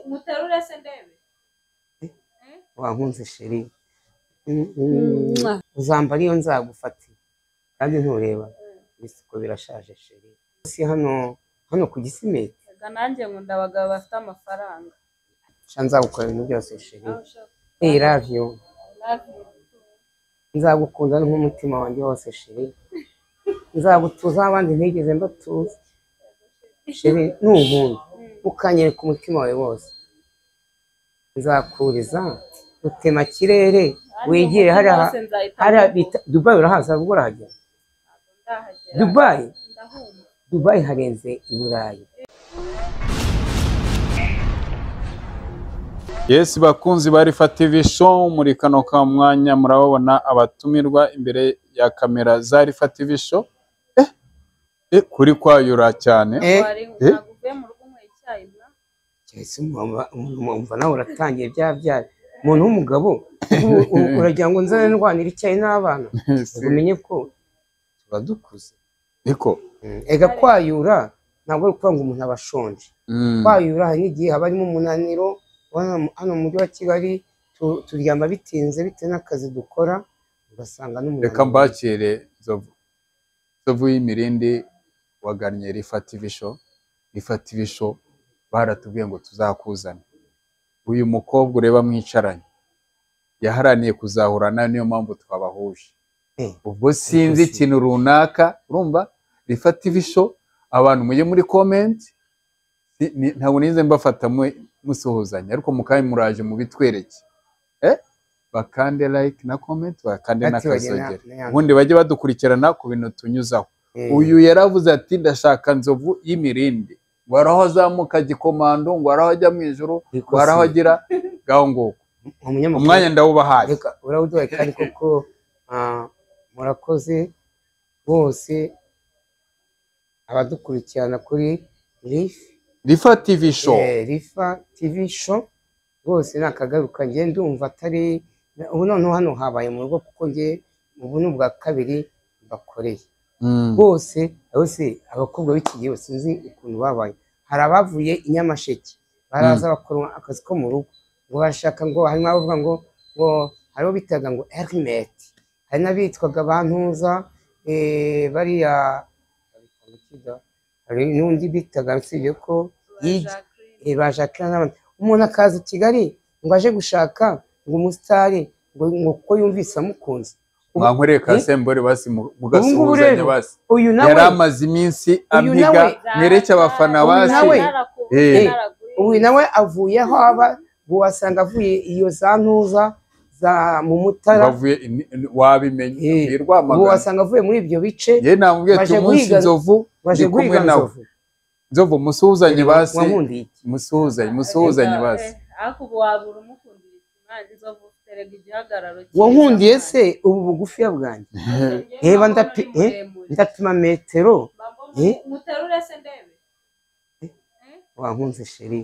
muterure se ndebe wankunze sheri uzambara iyo nzagufatira kandi ntureba ibisuko birashaje sheri si hano ku Gisimenti ega nanjye nkunda abagabo bafite amafaranga sha nzagukora ibintu byose sheri I love you nzagukunda nk'umutima wanjye wose sheri nzagutuza abandi ntigeze mbatuza sheri nunkunda ukanyereka umutima wawe wose nzakuriza utema kirere wegere hariya bita Dubai urahaza ubwo urahagera Dubai harenze I Burayi. Yes bakunzi bari TV show muri kano ka mwanya murababona abatumirwa imbere ya kamera za Rifa TV show kuri kwayura cyane naguvuye mu rugo nkwe icyayi bwa cyese umva nawe uratangiye bya umuntu w'umugabo uragira ngo nzane ndwanira icyayi n'abana umenye ko tubadukuze niko ega kwayura ntabwo ari ukuvuga ngo umuntu abashonje kwayura hari n'igihe haba harimo umunaniro hano mu mujyi wa Kigali turyama bitinze bitewe n'akazi dukora ugasanga n'umunaniro. Reka mbakire Nzovu y'Imirindi wagannye Rifa TV show. Rifa TV show baratubwiye ngo tuzakuzana uyu mukobwa ureba mwicaranye yaharaniye kuzahurana niyo mpamvu twabahuje ubwo sinzi ikintu runaka urumva Rifa TV show abantu mujye muri comment ntabwo nize mbafata musuhuzanya ariko mukaye muraje mu bitwereke bakande like na comment bakande na kasogera ubundi bajye badukurikirana ku bintu tunyuzaho uyu yaravuze ati ndashaka Nzovu y'Imirindi ngo araho azamuka gikomando ngo araho ajya mu ijuru ngo araho agira gaho ngo umwanya ndawubahaye urabuduhaye kandi koko murakoze bose abadukurikirana kuri Rifa TV show Rifa TV show bose nakagaruka ngiye ndumva atari ubu noneho hano habaye mu rugo kuko ngiye ubu n'ubwa kabiri bakoreye bose abakobwa b'iki gihe sinzi ukuntu babaye hari abavuye I Nyamasheke baraza bakora akazi ko mu rugo ngo bashaka ngo harimo abavuga ngo hariho bitaga ngo Hermet hari n'abitwaga bantuza bariya hari n'undi bitaga nsibye ko bashaka n'abandi umuntu akaza I Kigali ngo aje gushaka ngo umusitari ngo kuko yumvise amukunze mwankoreye kasembore basi mugasuhuzanya basi yaramaze iminsi ampiga mwereke abafana basi uyu nawe avuye aho aba wasanga avuye iyo za ntuza za mu Mutara bavuye wabimenye wasanga avuye muri ibyo bice ye namubwiye ati umunsi Nzovu ndi kumwe nawe Nzovu musuhuzanye basi musuhuzanye basi ariko wabura umukundira imana Nzovu terega igihagararo wankundiye se ubu bugufiya bwanjye reba ndapima metero muterure se ndebe wankunze sheri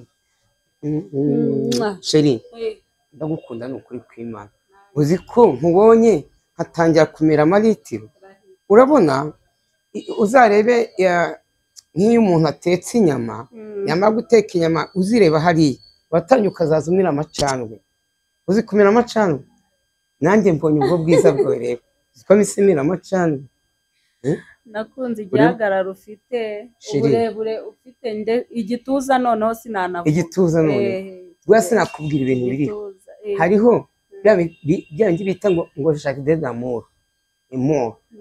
ndagukunda n'ukuri kw'Imana uzi ko nkubonye hatangira kumera amaritiro urabona uzarebe nk'iyo umuntu atetse inyama yamara guteka inyama uzireba hariya watangiye ukazaza umira amacandwe uzi kumira amacandwe nanjye mbonye ubwo bwiza bwawe rero uziko misimira amacandwe nakunze igihagararo ufite uburebure ufite igituza noneho sinanavuga igituza noneho rwose sinakubwira ibintu biri hariho bya bindi bita ngo jardin d'amour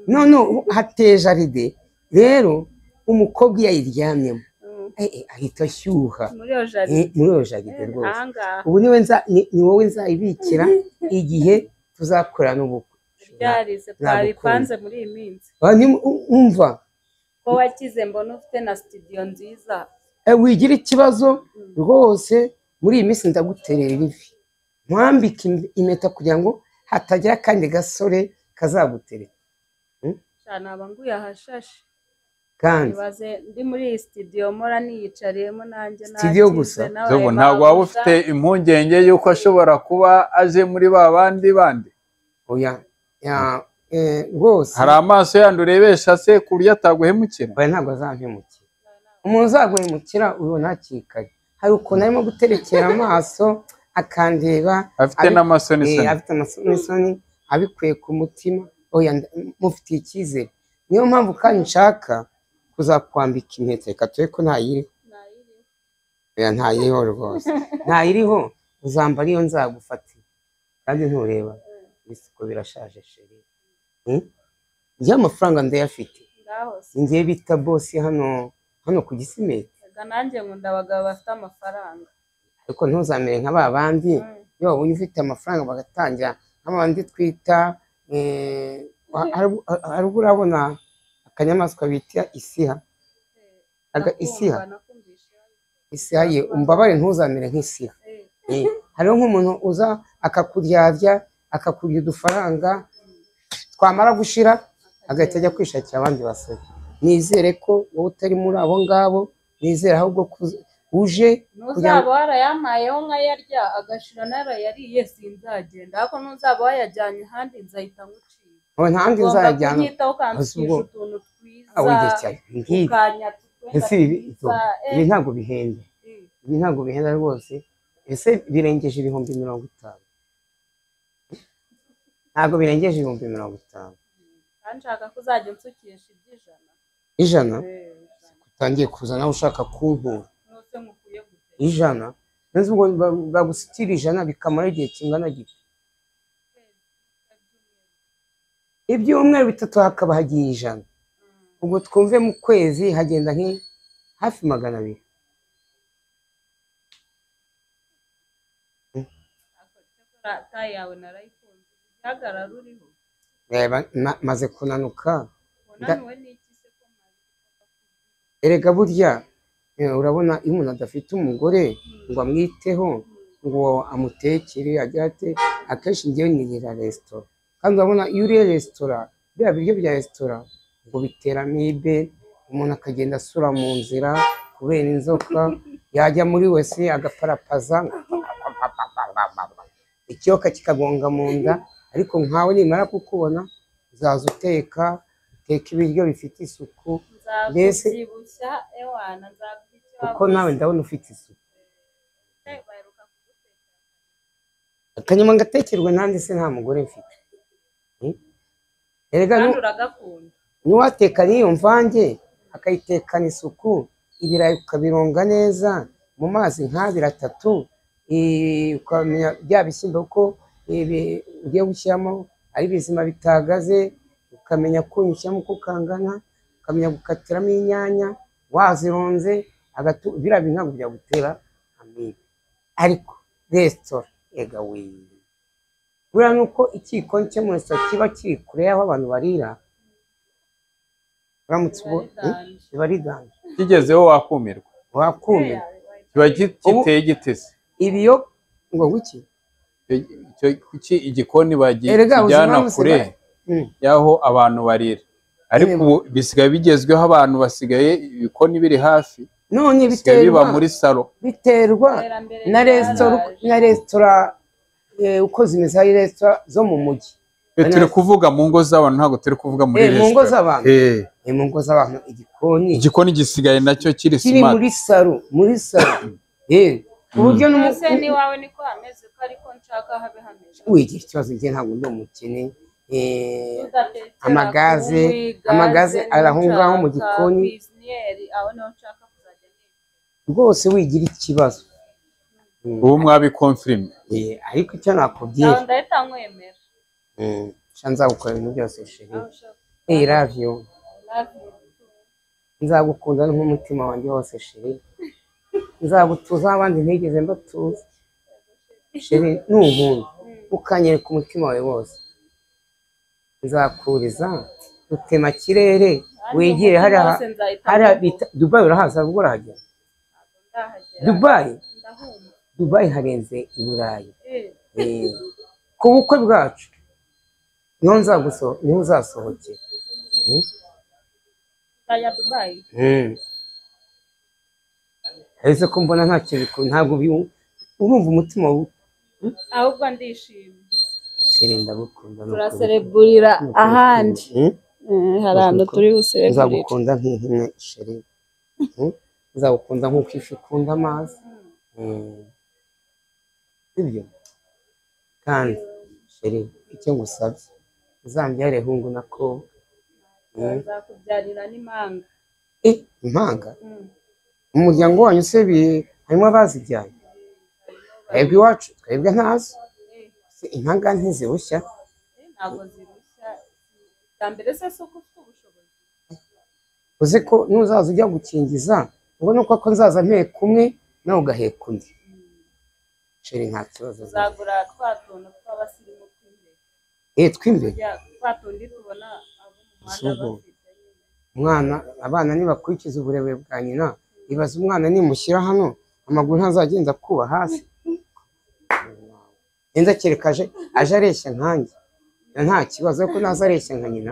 none hateye jaride rero umukobwa iyo ayiryamyemo ahita ashyuha muri iyo jaride rwose ubu ni wowe nzayibikira igihe tuzakorana ubukwe byarize twaripanze muri iyi minsi umva ko wakize mbona ufite na studio nziza wigira ikibazo rwose muri iyi minsi ndaguterera ivi mwambike impeta kugira ngo hatagira kandi gasore kazaguterera cyane abanguye ahashashe kandi ndi muri iyi studio mora niyicariyemo nanjye studio gusa ntabwo waba ufite impungenge yuko ashobora kuba aje muri bandi oya rwose hari amaso yandi urebesha se ku buryo ataguhemukira ntabwo azampemukira umuntu uzaguhemukira ubona hakiri kare hari ukuntu arimo guterekera amaso akandeba afite n'amasoni afite amasoni abikuye ku mutima oya mufitiye icyizere niyo mpamvu kandi nshaka kuzakwambika impeta reka tube ko ntayiriho rwose ntayiriho uzambara iyo nzagufatira kandi ntureba ibisuko birashaje sheri njye amafaranga ndayafite ngiye bita bosi hano ku Gisimenti nanjye nkunda abagabo bafite amafaranga ariko ntuzamere nka ba bandi iyo wabonye ufite amafaranga bagatangira nk'abandi twita hari urabona akanyamaswa bita isiha isiha ye umbabare ntuzamere nk'isiha hariho nk'umuntu uza akakuryarya akakurya udufaranga twamara gushira agahita ajya kwishakira abandi basore nizere ko wowe utari muri abo ngabo nizere ahubwo uje nuzaba warayampayeho nkayarya agashira narayariye sinzagenda ariko nuzaba wayajyanye ahandi nzahita ngucira ntahandi nzayajyana kunyitaho ukansukisha utuntu twiza ibi ntabwo bihenda ibi ntabwo bihenda rwose ese birengeje ibihumbi 50 ntabwo birengeje ibihumbi 50 kandi nshaka ko uzajya unsukisha ijana utangiye kuza nawe ushaka kunkura ijana nzi ubwo bagusitira ijana bikamara igihe kingana gito ibyumweru 3 hakaba hagiye ijana ubwo twumve mu kwezi hagenda hafi 200 yawe narayikunze ihagarara uriho maze kunanuka erega burya urabona iyo umuntu adafite umugore ngo amwiteho ngo amutekere agira ate akenshi ngewe nirira resitora kandi urabona iyo uriye resitora biriya biryo bya resitora ngo bitera amibe umuntu akagenda asura mu nzira kubera inzoka yajya muri wese agaparapaza ikiyoka kikagonga mu nda ariko nkawe nimara kukubona uzaza uteka ibiryo bifite isuku mbese kuko nawe ndabona ufite isuku akanyuma ngatekerwe nanjye se nta mugore mfite erega nuwateka n'iyo mvange akayitekana isuku ibirayi ukabironga neza mu mazi nk'abiri 3 ukamenya bya bishyimbo ko ugiye gushyiramo ari bizima bitagaze ukamenya kunyushyamo uko kangana ukamenya gukatiramo inyanya wazironze biriya bintu ntabwo byagutera amibe ariko resitora ega buriya nuko ikikoni cyo muri resitora kiba kiri kure y'aho abantu barira uramutse biba ari danje kigezeho wakumirwa kiba giteye gitese ibiyo ngo guki kuki igikoni bagijyana kure y'aho abantu barira ariko ubu bisigaye bigezweho abantu basigaye ibikoni biri hafi none biba muri salo biterwa na resitora uko zimeze hari resitora zo mu mujyi turi kuvuga mu ngo z'abantu ntabwo turi kuvuga muri resitora mu ngo z'abantu igikoni gisigaye nacyo kiri smart muri salo uburyo n'iwawe niko hameze ko ariko nshaka habe hameze wigira ikibazo njye ntabwo ndi umukene amagaze ari aho ngaho mu gikoni rwose wigira ikibazo ubu mwabikonfirime ariko icyo nakubwira ndahita nkwemera nzagukora ibintu byose sheri love you nzagukunda nk'umutima wanjye wose sheri nzagutuza abandi ntigeze mbatuza sheri n'ubundi ukanyereka umutima wawe wose nzakuriza rutema kirere wegere hariya bita Dubai urahaza ubwo urahagera Dubai harenze i Burayi ku bukwe bwacu niho uzasohokera ese ko mbona nta kintu ntabwo urumva umutima ahubwo ndishimye sheri ndagukunda turasereburira ahandi hari ahantu turi busereburire nzagukunda nk'ihene sheri nzagukunda nk'uko ifi ikunda amazi Sibyo kandi sheri icyo ngusabye uzambyare hungu na ko Nzakubyarira n'impanga. impanga mu muryango wanyu se harimo abazibyaye? Twebwe iwacu twebwe ntazo. Impanga ntizirushya? Ntabwo zirushya. Bwa mbere se si uko ufite ubushobozi. uzi ko nuzaza ujya gukingiza ubona ko nzaza mpeka umwe nawe ugaheka undi. Sheri nta kibazo. Uzagura twa tuntu tw'abasirimu tw'imbere. Tw'imbere twa tundi tubona abo mu muhanda bafite. Umwana abana nibakurikiza uburebure bwa nyina, ibaza umwana nimushyira hano amaguru ntazagenda kuba hasi. Enda kereka aje areshya nkanjye nta kibazo ko naza areshya nka nyina.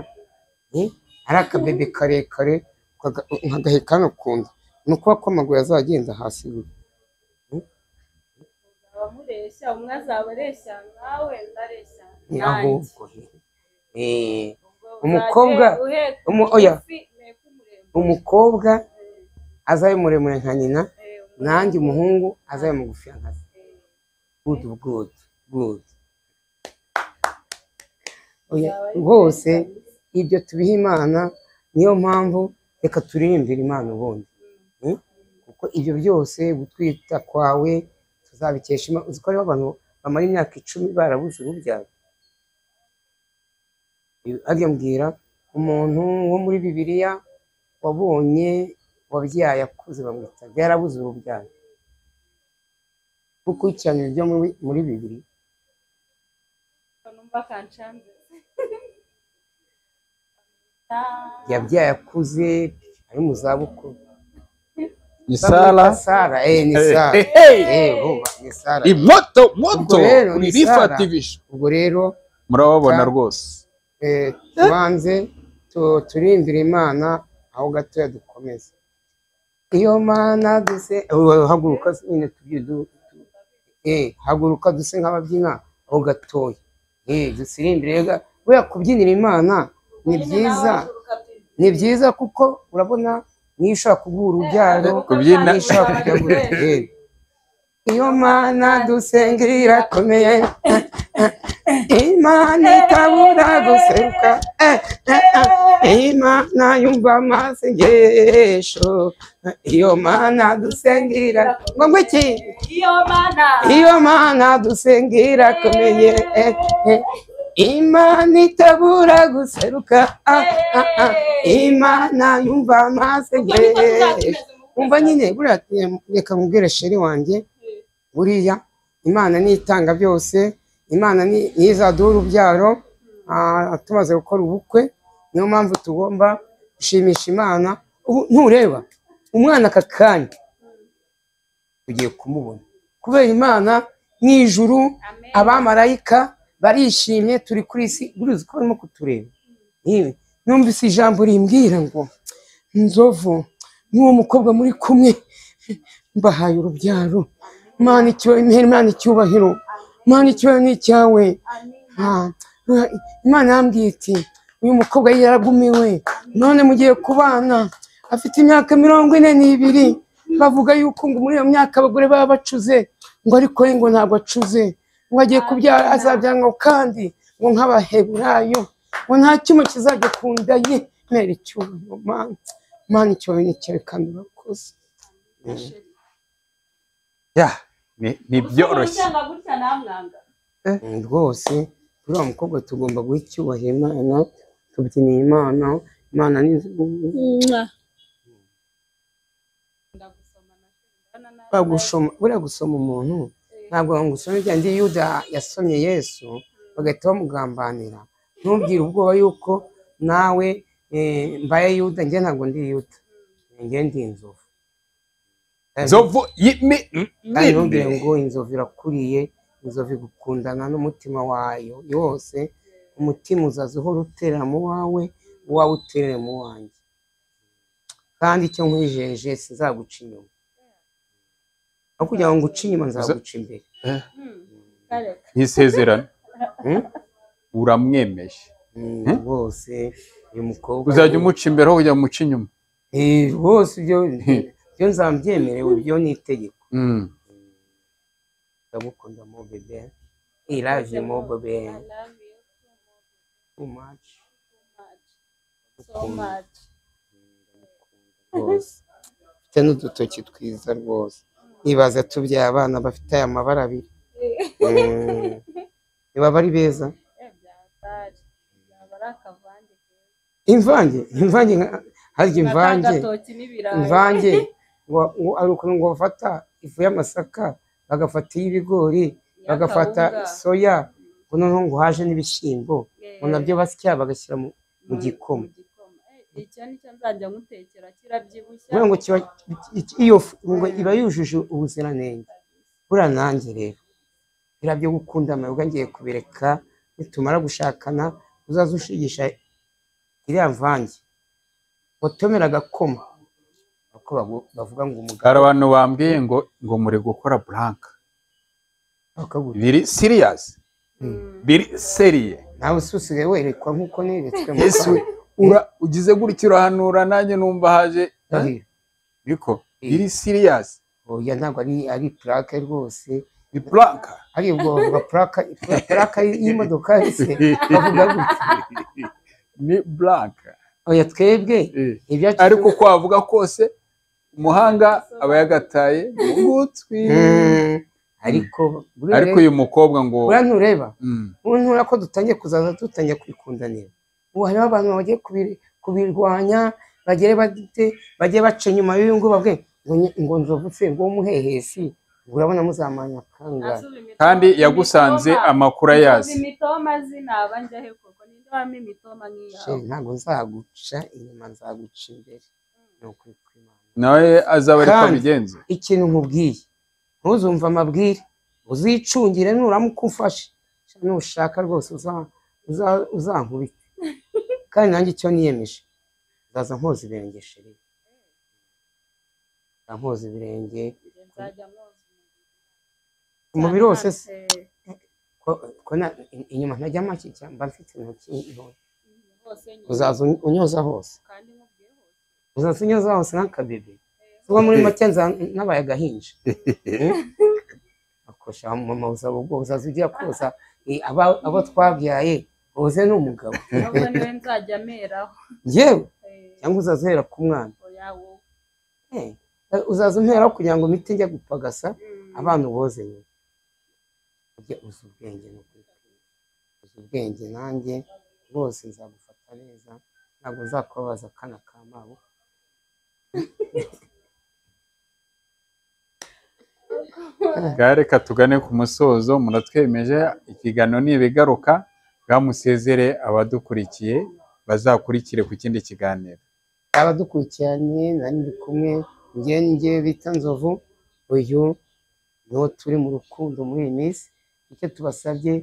Ari akabebe karekare nkagaheka hano kunda ni ukuba ko amaguru azagenda hasi. Mureshya umwe azaba areshya nkawe ndareshya umukobwa azabe muremure nka nyina nanjye umuhungu azabe mugufi nka se. Good. Rwose ibyo tubiha Imana, niyo mpamvu reka turirimbire Imana ubundi kuko ibyo byose gutwita kwawe tuzabikesha Imana. Uzi ko hariho abantu bamara imyaka 10 barabuze urubyaro. Ajya mbwira umuntu wo muri Bibiliya wabonye wabyaye akuze bamwita yarabuze urubyaro. Gukurikirana ibyo muri Bibiliya yabyaye akuze ari mu zabukuru. Ni Sara. Ni Sara. Moto kuri Rifativisho. Ubwo rero murababona rwose. Tubanze turindira Imana aho gatoya dukomeze. Iyo Mana duse haguruka nyine haguruka duse nk'ababyina aho gatoya. Dusirimbire we kubyinira Imana ni byiza kuko urabona niyo ushaka kuguha urubyaro kubyina kujya gutera. Iyo Mana dusengera irakomeye, Imana itabura guseruka, Imana yumva amasengesho. Iyo Mana dusengera ngombwa iki? Iyo Mana dusengera irakomeye, Imana itabura guseruka, Imana yumva amasengesho. Umva nyine buriya reka nkubwire sheri wanjye, buriya Imana nitanga byose, Imana nizaduha urubyaro tumaze gukora ubukwe. Niyo mpamvu tugomba gushimisha Imana. Ntureba umwana aka kanya tugiye kumubona kubera Imana mu ijuru, abamarayika barishimye, turi kuri isi uruzi ko barimo kutureba. Numvise ijambo rimbwira ngo Nzovu n'uwo mukobwa muri kumwe mbahaye urubyaro. Imana icyubahiro, Imana icyubahiro ni icyawe. Imana yambwiye iti uyu mukobwa yaragumiwe none mugiye kubana, afite imyaka 42. Bavuga yuko ngo muri iyo myaka abagore baba bacuze, ngo ariko ngo ntabwo acuze, ngo agiye kubyara azabyanwa kandi ngo nk'Abaheburayo, ngo nta kimwe kizajya kunda ye. Mera icyubahiro Mana icyubahiro ni cyawe kandi urakoze. ni byoroshye rwose. Uriya mukobwa tugomba guha icyubahiro Imana, tubyinira Imana. Imana ni buriya gusoma umuntu ntabwo ngusoma ibya ndi Yuda yasomye Yesu bagahita bamugambanira. Ntubwire ubwoba yuko nawe mbaye Yuda. Njye ntabwo ndi Yuda, njye ndi inzovu. Kandi ntubwire ngo inzovu irakuriye, inzovu igukundana n'umutima wayo yose. Umutima uzaza uhora uterera mu wawe, uwawe uterere mu wanjye. Kandi icyo nkwijeje sizaguca inyuma, aho kugira ngo nguce inyuma nzaguca imbere. Nk'isezerano uramwemeje rwose. Uyu mukobwa uzajya umuca imbere aho kujya umuca inyuma. Rwose ibyo nzabyemerewe, ibyo ni itegeko. ndagukunda mo bebe, I love you mo bebe, I love you too much, so much. rwose mfite n'udutoki twiza rwose, nibaza tubyaye abana bafite aya mabara abiri. Niba bari beza Byatari byaba ari akavange imvange harya imvange agatoki n'ibirayi. imvange ngo ari ukuntu ngo bafata ifu y'amasaka bagafata iy'ibigori bagafata soya ngo noneho ngo haje n'ibishyimbo ngo nabyo basya bagashyira mu gikoma. Icyo nicyo nzajya ngutekera kirabyibushya ngo kiba iyo ngo iba yujuje ubuziranenge. Buriya nanjye rero birabyo gukunda amayuga ngiye kubireka, nitumara gushakana uzaza ushigisha iriya mvange watomera agakoma uko bavuga ngo umugabo. Hari abantu bambwiye ngo muri gukora blank biri serious, biri seriye. Nawe ususigaye werekwa nk'uko neretswe mu Yesu ugize gutyo urahanura nanjye numva haje biko biri serious. Oya ntabwo ari plaque rwose, ni plaque ari ubwo bavuga plaque y'imodoka se bavuga gutya ni plaque. Oya twebwe ibyacu ariko kwavuga kose umuhanga aba yagataye mu gutwi. ariko uyu mukobwa ngo buriya ntureba ntura ko dutangiye kuzaza dutangiye kwikundanira. Ubu hariho abantu bagiye kubirwanya bagiye baca inyuma y'uyu nguyu babwe ngo nzovu se ngo umuhehesi urabona muzamanya kangahe kandi yagusanze amakuru ayazi. Imitoma zinaba njyahe koko ninde wampa imitoma nk'iyawe? Ntabwo nzaguca inyuma nzaguca imbere, ni ukuri kw'Imana. Nawe azaba ariko abigenza. Ikintu nkubwiye ntuzumva amabwire, uzicungire nuramuka umfashe nushaka rwose uzankubite. Kandi nanjye icyo niyemeje nzaza mpoza ibirenge sheri, mpoza ibirenge umubiri wose se ko inyuma ntajya make cyane mba mfite intoki ntoya. Uzaza unyoza hose, uzaza unyoza hose nk'akabebe uba muri make nabaye agahinja. Akosha mama uzaza ugiye koza abo twabyaye woze n'umugabo niwe nzajya meraho yewe, cyangwa uzaza uhera ku mwana. Uzaza unteraho kugira ngo mite njya gupagasa abana uboze nyine. Uzi ubwenge uzi ubwenge, nanjye rwose nzagufata neza, ntabwo nzakubabaza akana ka mabo. Reka tugane ku musozo, muratwemeje ikiganiro nibigaruka bwamusezere abadukurikiye bazakurikire ku kindi kiganiro. Abadukurikiranye nari ndi kumwe njye bita Nzovu, uyu niwo turi mu rukundo muri iyi minsi. Icyo tubasabye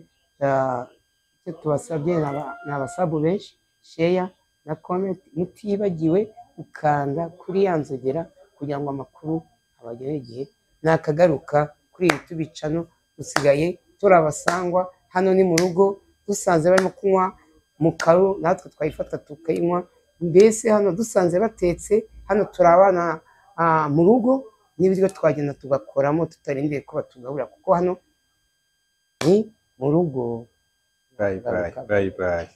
ni abasabu benshi, sheya na comment, mutibagiwe ukanda kuri ya nzogera kugira ngo amakuru abagere igihe nakagaruka kuri YouTube channel. Dusigaye turabasangwa hano ni mu rugo, dusanze barimo kunywa mu karu natwe twayifata tukayinywa. Mbese hano dusanze batetse hano turabana mu rugo n'ibiryo twagenda tugakoramo tutarindiye ko batugabura, kuko hano ni mu rugo. Bye bye.